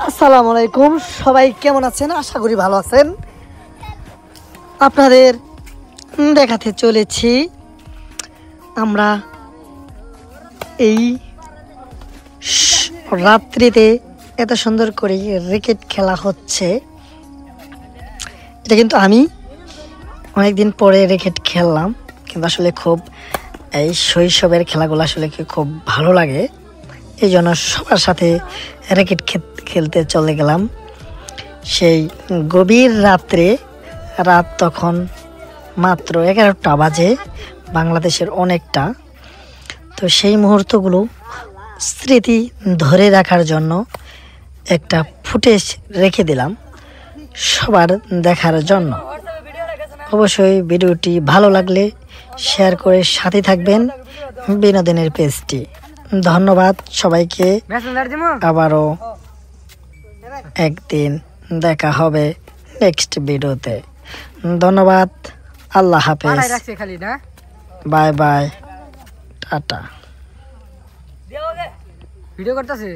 আসসালামু আলাইকুম, সবাই কেমন আছেন? আশা করি ভালো আছেন। আপনাদের দেখাতে চলেছি আমরা এই রাত্রিতে এত সুন্দর করে ক্রিকেট খেলা হচ্ছে। এটা কিন্তু আমি অনেকদিন পরে ক্রিকেট খেললাম, কিন্তু আসলে খুব এই শৈশবের খেলাগুলো আসলে খুব ভালো লাগে। এই জন্য সবার সাথে ক্রিকেট খেলতে চলে গেলাম। সেই গভীর রাত্রে, রাত তখন মাত্র 11টা বাজে বাংলাদেশের অনেকটা। তো সেই মুহূর্তগুলো স্মৃতি ধরে রাখার জন্য একটা ফুটেজ রেখে দিলাম সবার দেখার জন্য। অবশ্যই ভিডিওটি ভালো লাগলে শেয়ার করে সাথে থাকবেন বিনোদনের পেজটি। ধন্যবাদ সবাইকে। আবারও একদিন দেখা হবে নেক্সট ভিডিওতে। ধন্যবাদ, আল্লাহ হাফেজ, বাই বাই, টাটা। ভিডিও করতেছে।